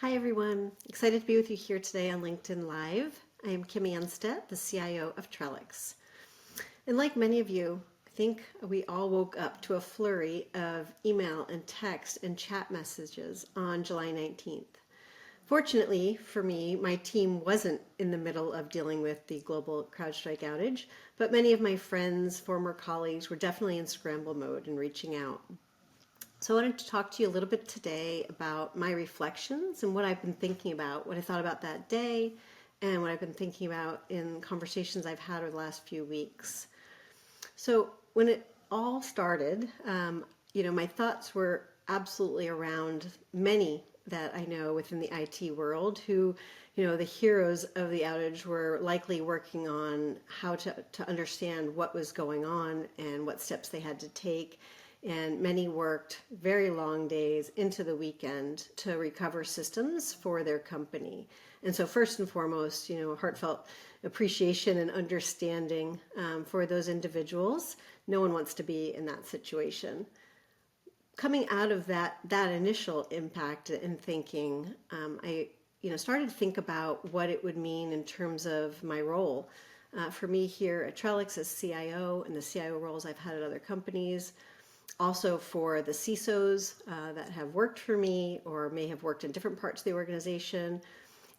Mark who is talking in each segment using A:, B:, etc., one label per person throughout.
A: Hi everyone, excited to be with you here today on LinkedIn Live. I am Kimmy Anstett, the CIO of Trellix. And like many of you, I think we all woke up to a flurry of email and text and chat messages on July 19th. Fortunately for me, my team wasn't in the middle of dealing with the global CrowdStrike outage, but many of my friends, former colleagues were definitely in scramble mode and reaching out. So I wanted to talk to you a little bit today about my reflections and what I've been thinking about, what I thought about that day, and what I've been thinking about in conversations I've had over the last few weeks. So when it all started, my thoughts were absolutely around many that I know within the IT world who, the heroes of the outage were likely working on how to understand what was going on and what steps they had to take. And many worked very long days into the weekend to recover systems for their company. And so first and foremost, heartfelt appreciation and understanding for those individuals. No one wants to be in that situation. Coming out of that initial impact and thinking, I started to think about what it would mean in terms of my role. For me here at Trellix as CIO and the CIO roles I've had at other companies, also for the CISOs that have worked for me or may have worked in different parts of the organization,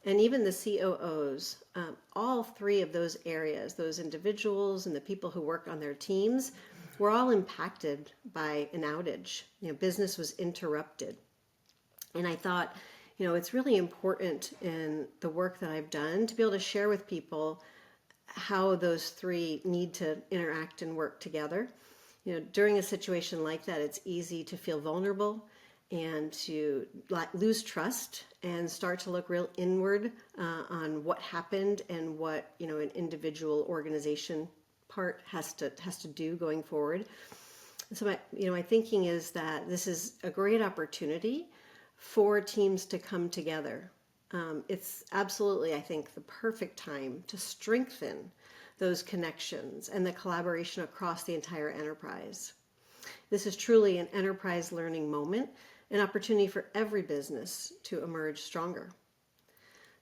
A: and even the COOs. All three of those areas, those individuals and the people who work on their teams, were all impacted by an outage. Business was interrupted. And I thought, it's really important in the work that I've done to be able to share with people how those three need to interact and work together. During a situation like that, it's easy to feel vulnerable and to lose trust and start to look real inward on what happened and what an individual organization part has to do going forward. So my thinking is that this is a great opportunity for teams to come together. It's absolutely, I think, the perfect time to strengthen those connections and the collaboration across the entire enterprise. This is truly an enterprise learning moment, an opportunity for every business to emerge stronger.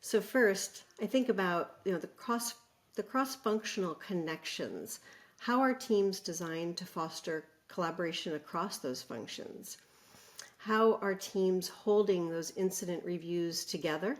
A: So first, I think about the cross-functional connections. How are teams designed to foster collaboration across those functions? How are teams holding those incident reviews together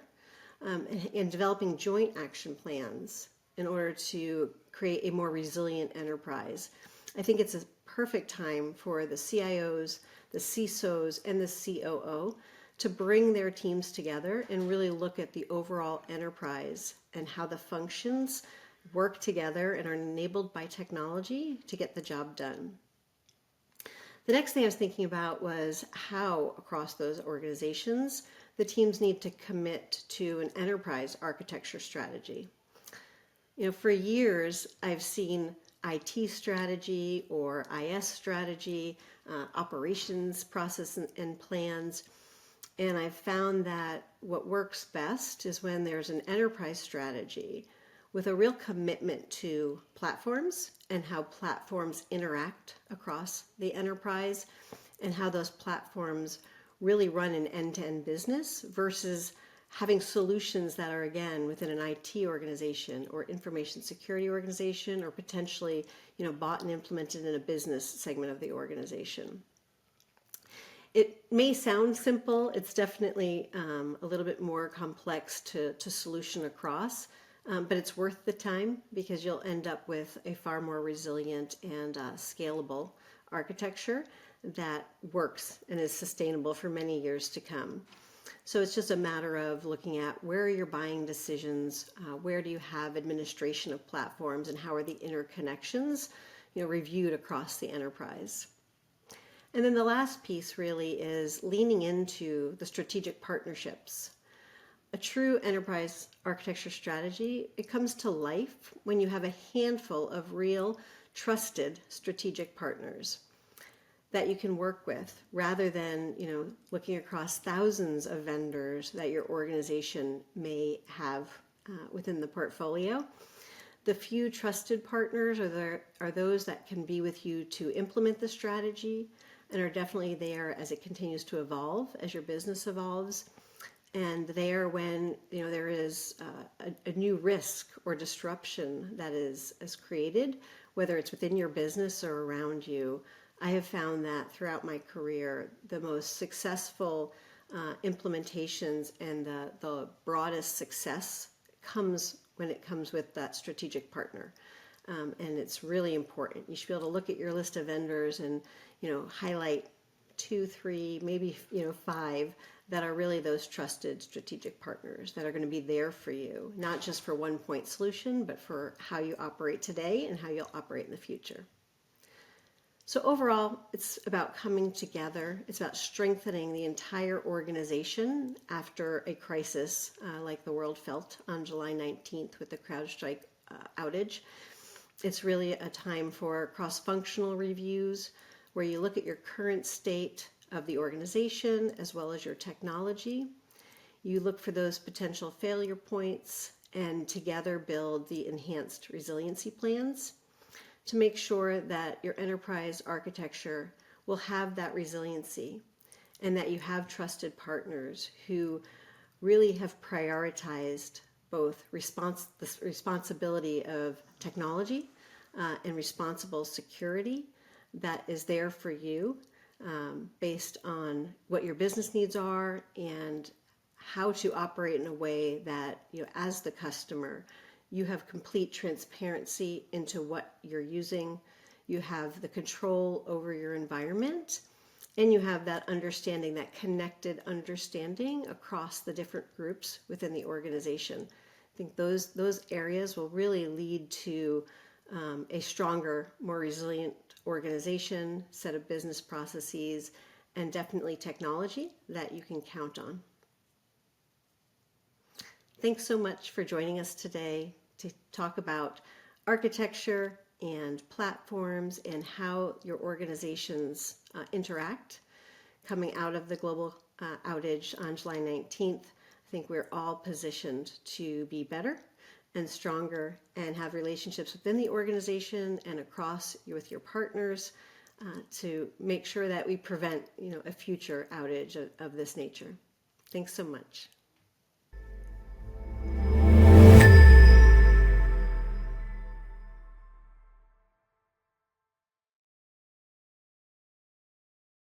A: and developing joint action plans in order to create a more resilient enterprise? I think it's a perfect time for the CIOs, the CISOs, and the COO to bring their teams together and really look at the overall enterprise and how the functions work together and are enabled by technology to get the job done. The next thing I was thinking about was how across those organizations the teams need to commit to an enterprise architecture strategy. For years, I've seen IT strategy or IS strategy, operations process and plans, and I've found that what works best is when there's an enterprise strategy with a real commitment to platforms and how platforms interact across the enterprise and how those platforms really run an end-to-end business versus having solutions that are, again, within an IT organization or information security organization or potentially, bought and implemented in a business segment of the organization. It may sound simple. It's definitely a little bit more complex to solution across, but it's worth the time because you'll end up with a far more resilient and scalable architecture that works and is sustainable for many years to come. So it's just a matter of looking at where are your buying decisions, where do you have administration of platforms, and how are the interconnections, reviewed across the enterprise. And then the last piece really is leaning into the strategic partnerships. A true enterprise architecture strategy, it comes to life when you have a handful of real, trusted strategic partners that you can work with rather than, looking across thousands of vendors that your organization may have within the portfolio. The few trusted partners are those that can be with you to implement the strategy and are definitely there as it continues to evolve, as your business evolves, And there, when there is a new risk or disruption that is created, whether it's within your business or around you, I have found that throughout my career, the most successful implementations and the broadest success comes when it comes with that strategic partner. And it's really important. You should be able to look at your list of vendors and highlight 2, 3, maybe 5 that are really those trusted strategic partners that are going to be there for you, not just for one point solution, but for how you operate today and how you'll operate in the future. So overall, it's about coming together. It's about strengthening the entire organization after a crisis like the world felt on July 19th with the CrowdStrike outage. It's really a time for cross-functional reviews where you look at your current state of the organization as well as your technology. You look for those potential failure points and together build the enhanced resiliency plans to make sure that your enterprise architecture will have that resiliency and that you have trusted partners who really have prioritized both the responsibility of technology and responsible security that is there for you based on what your business needs are and how to operate in a way that, as the customer, you have complete transparency into what you're using, you have the control over your environment, and you have that understanding, that connected understanding across the different groups within the organization. I think those areas will really lead to a stronger, more resilient organization, set of business processes, and definitely technology that you can count on. Thanks so much for joining us today to talk about architecture and platforms and how your organizations interact. Coming out of the global outage on July 19th, I think we're all positioned to be better and stronger and have relationships within the organization and across with your partners to make sure that we prevent a future outage of this nature. Thanks so much.